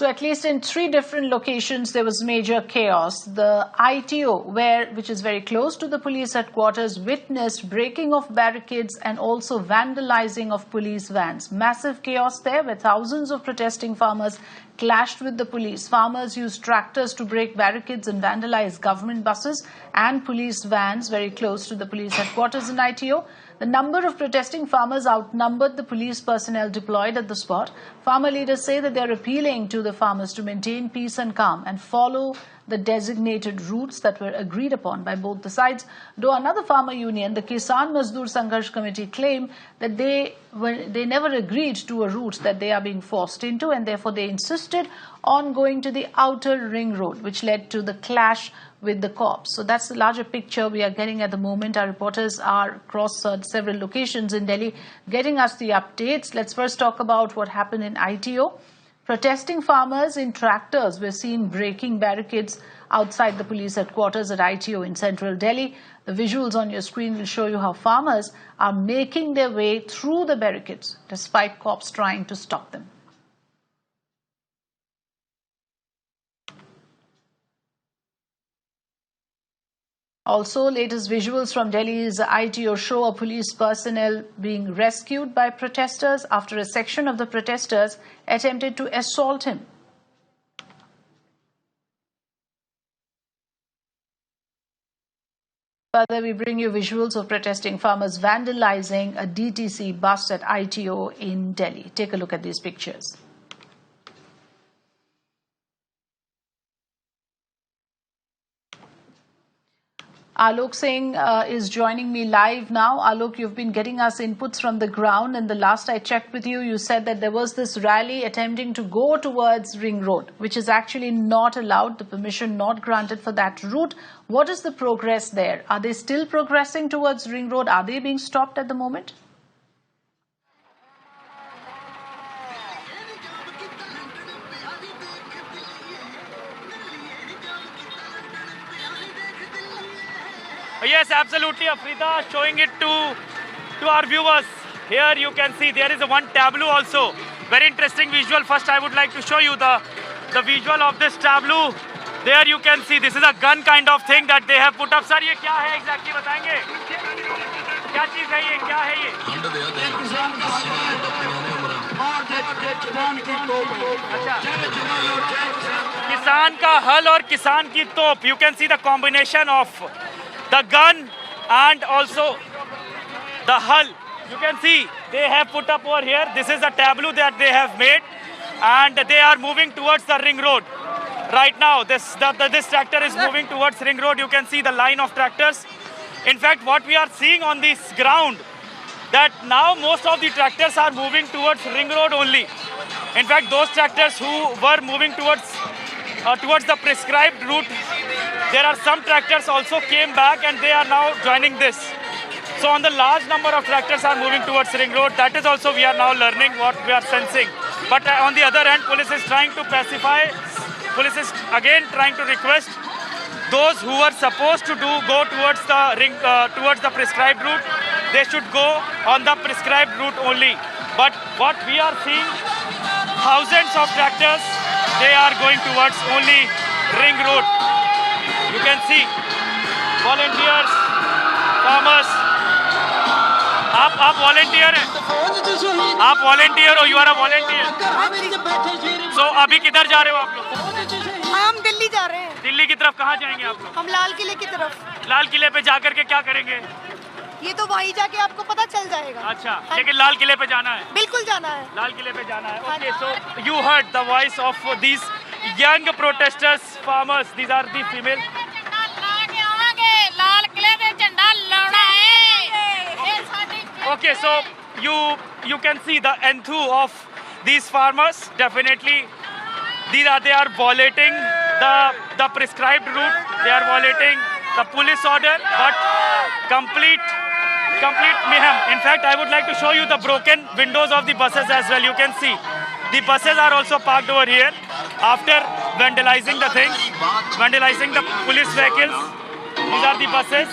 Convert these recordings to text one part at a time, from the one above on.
So at least in 3 different locations, there was major chaos. The I.T.O, which is very close to the police headquarters, witnessed breaking of barricades and also vandalizing of police vans. Massive chaos there, where thousands of protesting farmers clashed with the police. Farmers used tractors to break barricades and vandalize government buses and police vans very close to the police headquarters in I.T.O. The number of protesting farmers outnumbered the police personnel deployed at the spot. Farmer leaders say that they are appealing to the farmers to maintain peace and calm and follow the designated routes that were agreed upon by both the sides. Though another farmer union, the Kisan Mazdoor Sangharsh Committee, claim that they never agreed to a route that they are being forced into, and therefore they insisted on going to the outer ring road, which led to the clash with the cops. So that's the larger picture we are getting at the moment. Our reporters are across several locations in Delhi getting us the updates. Let's first talk about what happened in I.T.O. Protesting farmers in tractors were seen breaking barricades outside the police headquarters at I.T.O. in central Delhi. The visuals on your screen will show you how farmers are making their way through the barricades despite cops trying to stop them. Also, latest visuals from Delhi's I.T.O. show a police personnel being rescued by protesters after a section of the protesters attempted to assault him. Further, we bring you visuals of protesting farmers vandalizing a D.T.C bus at I.T.O. in Delhi. Take a look at these pictures. Alok Singh is joining me live now. Alok, you've been getting us inputs from the ground, and the last I checked with you, you said that there was this rally attempting to go towards Ring Road, which is actually not allowed, the permission not granted for that route. What is the progress there? Are they still progressing towards Ring Road? Are they being stopped at the moment? Yes, absolutely, Afrida, showing it to our viewers. Here you can see there is one tableau also. Very interesting visual. First, I would like to show you the visual of this tableau. There you can see this is a gun kind of thing that they have put up. Sir, ये क्या है exactly बताएंगे? क्या चीज़ है ये? क्या है ये? किसान का हल और किसान की तोप. You can see the combination of the gun and also the hull. You can see they have put up over here. This is a tableau that they have made, and they are moving towards the ring road. Right now, this tractor is moving towards ring road. You can see the line of tractors. In fact, what we are seeing on this ground, that now most of the tractors are moving towards ring road only. In fact, those tractors who were moving towards the prescribed route, there are some tractors also came back and they are now joining this. So on the large number of tractors are moving towards ring road. That is also we are now learning what we are sensing. But on the other hand, police is trying to pacify. Police is again trying to request those who are supposed to go towards the prescribed route. They should go on the prescribed route only. But what we are seeing, thousands of tractors, they are going towards only ring road. You can see volunteers, farmers. आप volunteer हैं? आप volunteer हो? You are a volunteer. So अभी किधर जा रहे हो आप लोग? हम दिल्ली जा रहे हैं. दिल्ली की तरफ कहाँ जाएंगे आप लोग? हम लाल किले की तरफ. लाल किले पे जाकर के क्या करेंगे? ये तो वहीं जाके आपको पता चल जाएगा. अच्छा, लेकिन लाल किले पे जाना है? बिल्कुल जाना है. लाल किले पे जाना है. Okay, so you heard the voice of these young protesters, farmers. These are the female. Okay, so you can see the enthu of these farmers. Definitely, they are violating the prescribed route. They are violating the police order, but complete mayhem. In fact, I would like to show you the broken windows of the buses as well. You can see the buses are also parked over here after vandalizing the things, vandalizing the police vehicles. These are the buses,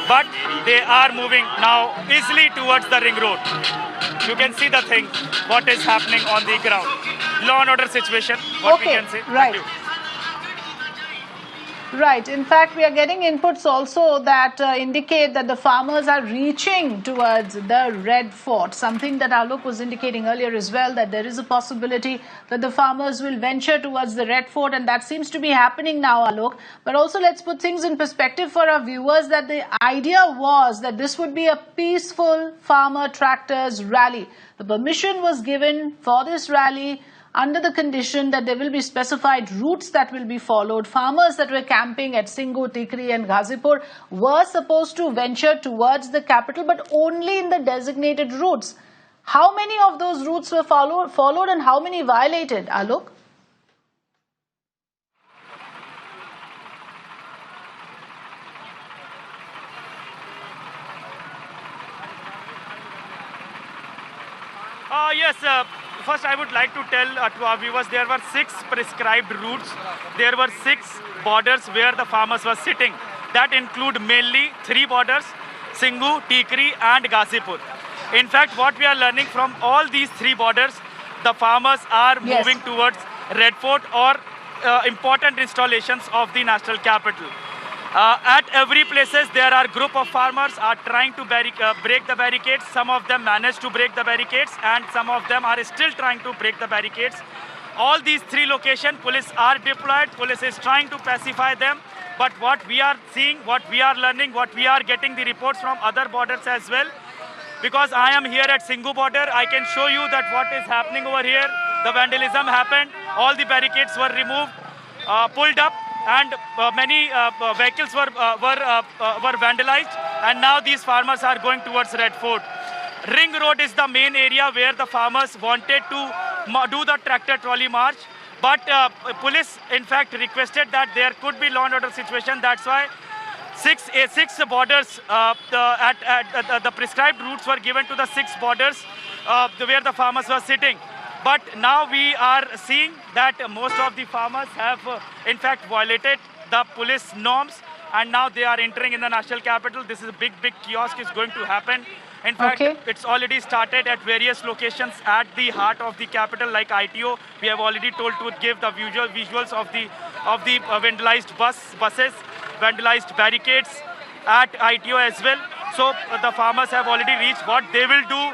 but they are moving now easily towards the ring road. You can see the thing, what is happening on the ground. Law and order situation. what we can say. Right. Thank you. Right. In fact, we are getting inputs also that indicate that the farmers are reaching towards the Red Fort. Something that Alok was indicating earlier as well, that there is a possibility that the farmers will venture towards the Red Fort, and that seems to be happening now, Alok. But also, let's put things in perspective for our viewers, that the idea was that this would be a peaceful farmer tractors rally. The permission was given for this rally under the condition that there will be specified routes that will be followed. Farmers that were camping at Singhu, Tikri and Ghazipur were supposed to venture towards the capital, but only in the designated routes. How many of those routes were followed and how many violated, Alok? Yes, first I would like to tell to our viewers, there were 6 prescribed routes. There were 6 borders where the farmers were sitting. That include mainly 3 borders, Singhu, Tikri and Ghazipur. In fact, what we are learning from all these 3 borders, the farmers are moving towards Red Fort or important installations of the national capital. At every places there are group of farmers are trying to break the barricades. Some of them managed to break the barricades and some of them are still trying to break the barricades. All these 3 locations, police are deployed, police is trying to pacify them. But what we are seeing, what we are learning, what we are getting the reports from other borders as well. Because I am here at Singhu border, I can show you that what is happening over here. The vandalism happened, all the barricades were removed, pulled up, and many vehicles were vandalized, and now these farmers are going towards Red Fort. Ring Road is the main area where the farmers wanted to do the tractor trolley march, but police in fact requested that there could be law and order situation. That's why six borders, the prescribed routes were given to the 6 borders where the farmers were sitting. But now we are seeing that most of the farmers have in fact violated the police norms, and now they are entering in the national capital. This is a big kiosk is going to happen. In fact, it's already started at various locations at the heart of the capital, like I.T.O. We have already told to give the visuals of the vandalized buses, vandalized barricades at I.T.O. as well. So the farmers have already reached. What they will do,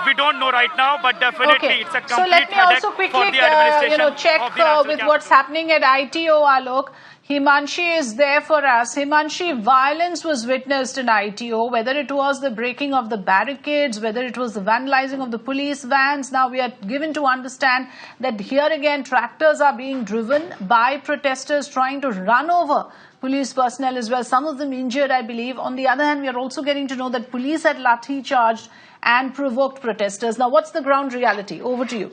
we don't know right now, but definitely it's a complete headache for the administration. Check with what's happening at I.T.O. Alok. Himanshi is there for us. Himanshi, violence was witnessed in I.T.O., whether it was the breaking of the barricades, whether it was the vandalizing of the police vans. Now we are given to understand that here again tractors are being driven by protesters trying to run over police personnel as well. Some of them injured, I believe. On the other hand, we are also getting to know that police had lathi charged and provoked protesters. Now, what's the ground reality? Over to you.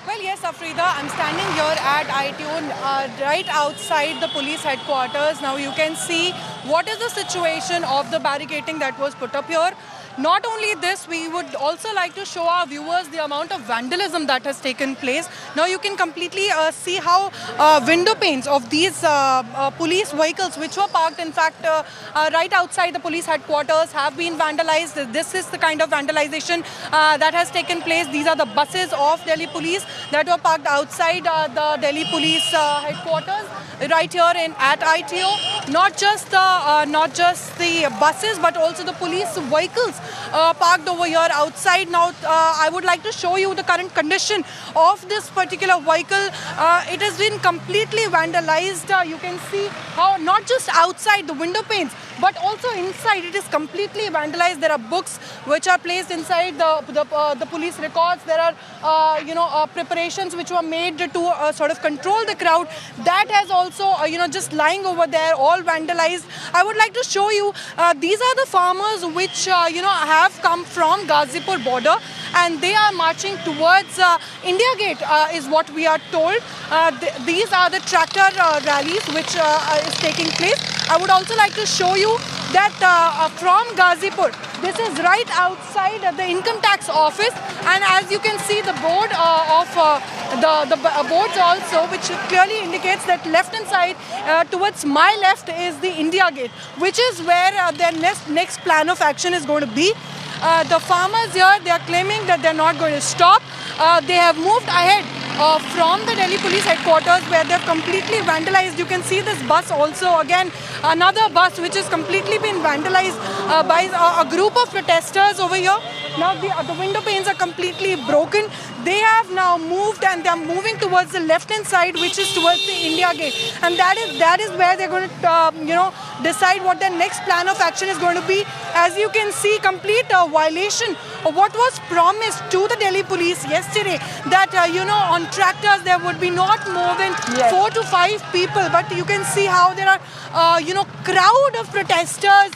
Well, yes, Afrida, I'm standing here at I.T.O. right outside the police headquarters. Now you can see what is the situation of the barricading that was put up here. Not only this, we would also like to show our viewers the amount of vandalism that has taken place. Now you can completely see how window panes of these police vehicles which were parked in fact right outside the police headquarters have been vandalized. This is the kind of vandalization that has taken place. These are the buses of Delhi police that were parked outside the Delhi police headquarters right here at I.T.O. Not just the buses but also the police vehicles parked over here outside. Now I would like to show you the current condition of this particular vehicle. It has been completely vandalized. You can see how not just outside the window panes but also inside it is completely vandalized. There are books which are placed inside the police records. There are preparations which were made to sort of control the crowd. That has also just lying over there, all vandalized. I would like to show you these are the farmers which have come from Ghazipur border and they are marching towards India Gate is what we are told. These are the tractor rallies which is taking place. I would also like to show you that from Ghazipur, this is right outside the income tax office, and as you can see the board of the boards also, which clearly indicates that left hand side towards my left is the India Gate, which is where their next plan of action is going to be. The farmers here, they are claiming that they're not going to stop. They have moved ahead from the Delhi police headquarters where they've completely vandalized. You can see this bus also, again, another bus which has completely been vandalized by a group of protesters over here. Now the window panes are completely broken. They have now moved and they're moving towards the left-hand side, which is towards the India Gate. And that is where they're going to, decide what their next plan of action is going to be. As you can see, complete violation of what was promised to the Delhi police yesterday, that, on tractors there would be not more than 4 to 5 people. But you can see how there are, crowd of protesters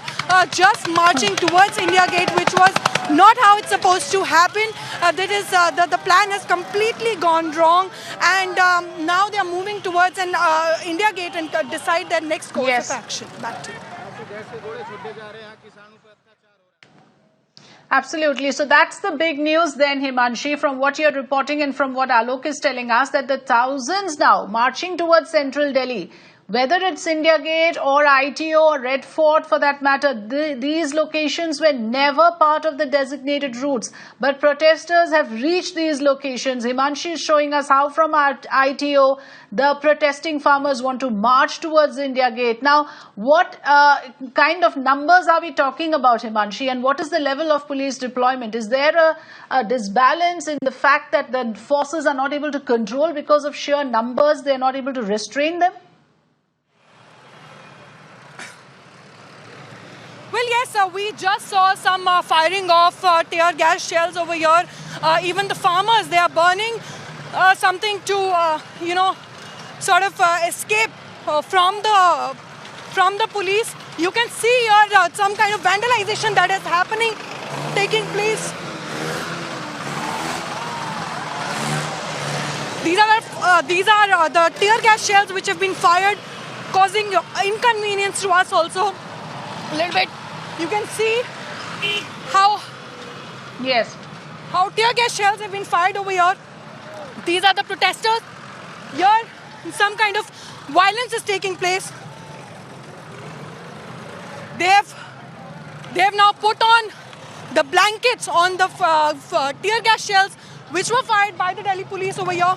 just marching towards India Gate, which was not how it's supposed to happen. That is, the plan has completely gone wrong, and now they are moving towards an India Gate and decide their next course of action. Back to you. Absolutely. So that's the big news then, Himanshi, from what you're reporting and from what Alok is telling us, that the thousands now marching towards central Delhi, whether it's India Gate or I.T.O or Red Fort for that matter, these locations were never part of the designated routes. But protesters have reached these locations. Himanshi is showing us how from I.T.O the protesting farmers want to march towards India Gate. Now, what kind of numbers are we talking about, Himanshi, and what is the level of police deployment? Is there a disbalance in the fact that the forces are not able to control because of sheer numbers? They're not able to restrain them? Well, yes, we just saw some firing of tear gas shells over here. Even the farmers, they are burning something to, sort of escape from the police. You can see here some kind of vandalization that is taking place. These are the tear gas shells which have been fired, causing inconvenience to us also. A little bit. You can see how tear gas shells have been fired over here. These are the protesters. Here, some kind of violence is taking place. They have now put on the blankets on the tear gas shells which were fired by the Delhi police over here,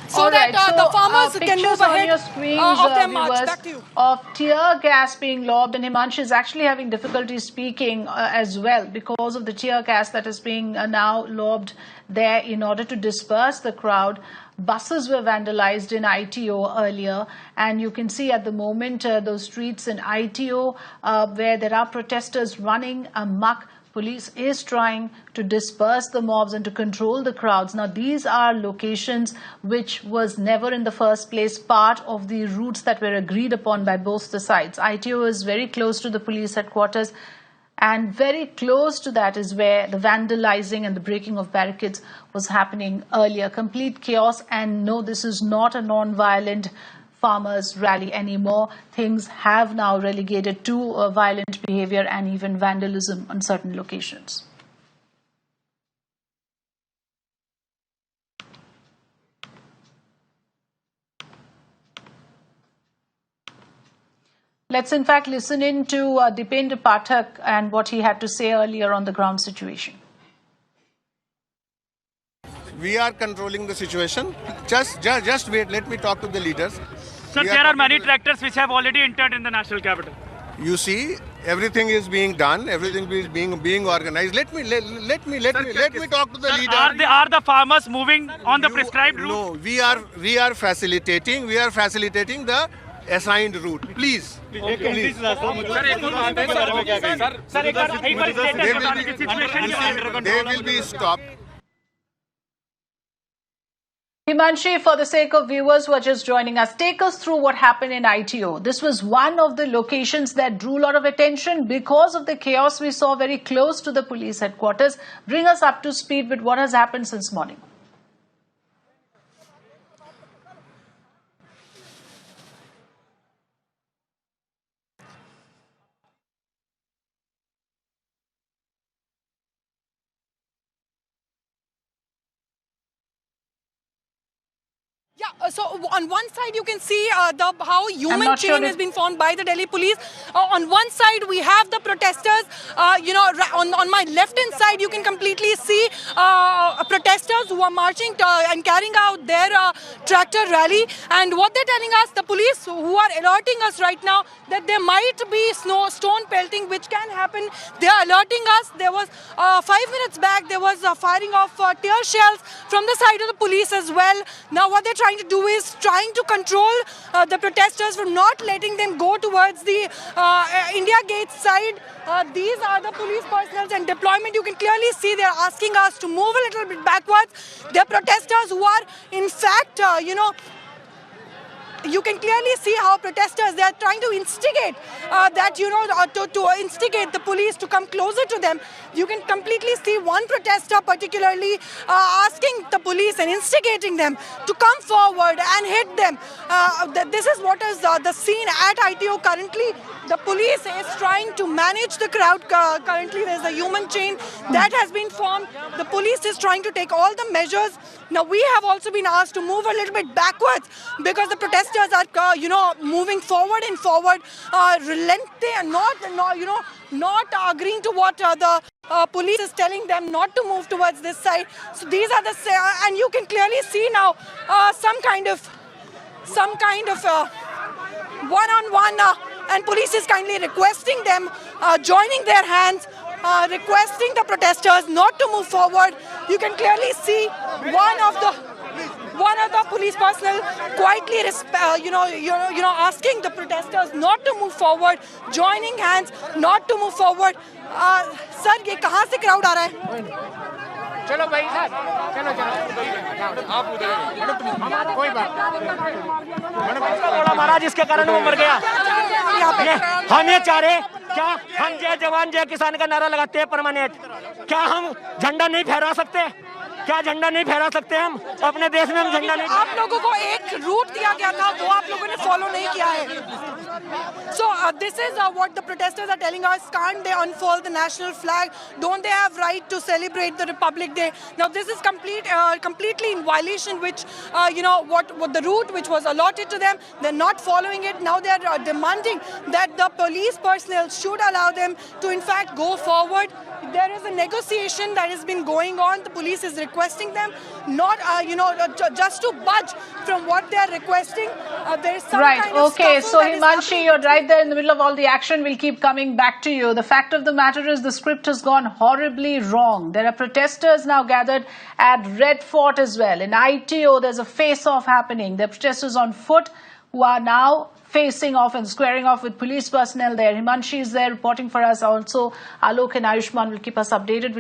so that the farmers can move ahead on your screens, of their march. Back to you. Of tear gas being lobbed, and Himanshi is actually having difficulty speaking as well because of the tear gas that is being now lobbed there in order to disperse the crowd. Buses were vandalized in I.T.O earlier, and you can see at the moment those streets in I.T.O where there are protesters running amok. Police is trying to disperse the mobs and to control the crowds. Now, these are locations which was never in the first place part of the routes that were agreed upon by both the sides. I.T.O is very close to the police headquarters, and very close to that is where the vandalizing and the breaking of barricades was happening earlier. Complete chaos, and no, this is not a non-violent farmers rally anymore. Things have now relegated to violent behavior and even vandalism on certain locations. Let's in fact listen in to Dipendra Pathak and what he had to say earlier on the ground situation. We are controlling the situation. Just wait. Let me talk to the leaders. Sir, there are many tractors which have already entered in the national capital. You see, everything is being done. Everything is being organized. Let me talk to the leader. Are the farmers moving on the prescribed route? No, we are facilitating. We are facilitating the assigned route. Please. Please. They will be stopped. Himanshi, for the sake of viewers who are just joining us, take us through what happened in I.T.O. This was one of the locations that drew a lot of attention because of the chaos we saw very close to the police headquarters. Bring us up to speed with what has happened since morning. So on one side you can see how human not sure chain has been formed by the Delhi police. On one side we have the protesters. On my left hand side you can completely see protesters who are marching and carrying out their tractor rally. And what they're telling us, the police who are alerting us right now that there might be stone pelting which can happen. They are alerting us. There was 5 minutes back there was firing of tear shells from the side of the police as well. Now what they're trying to do is trying to control the protesters from not letting them go towards the India Gate side. These are the police personnel and deployment. You can clearly see they're asking us to move a little bit backwards. They're protesters who are in fact, you can clearly see how protesters, they are trying to instigate to instigate the police to come closer to them. You can completely see one protester particularly asking the police and instigating them to come forward and hit them. This is what is the scene at I.T.O. currently. The police is trying to manage the crowd. Currently there's a human chain that has been formed. The police is trying to take all the measures. Now we have also been asked to move a little bit backwards because the protesters are moving forward and forward, relenting and not agreeing to what the police is telling them not to move towards this side. So these are the and you can clearly see now some kind of one-on-one and police is kindly requesting them, joining their hands, requesting the protesters not to move forward. You can clearly see one of the police personnel quietly asking the protesters not to move forward, joining hands, not to move forward. Sir, ये कहाँ से crowd आ रहा है? चलो भाई साहब, चलो आप उधर कोई बात महाराज इसके कारण वो मर गया। हम ये चाह रहे क्या हम जय जवान जय किसान का नारा लगाते हैं परमानेंट, क्या हम झंडा नहीं फहरा सकते? क्या झंडा नहीं फहरा सकते? हम अपने देश में हम झंडा नहीं। आप लोगों को एक रूट दिया गया था, वो आप लोगों ने फॉलो नहीं किया है। So this is what the protesters are telling us. Can't they unfurl the national flag? Don't they have right to celebrate the Republic Day? Now this is completely in violation, which what the route which was allotted to them, they're not following it. Now they are demanding that the police personnel should allow them to in fact go forward. There is a negotiation that has been going on. The police is requesting them not just to budge from what they are requesting. There is some right. kind of Okay. So Himanshi, you're right there in the middle of all the action. We'll keep coming back to you. The fact of the matter is the script has gone horribly wrong. There are protesters now gathered at Red Fort as well. In I.T.O, there's a face-off happening. There are protesters on foot who are now facing off and squaring off with police personnel there. Himanshi is there reporting for us. Also, Alok and Ayushman will keep us updated.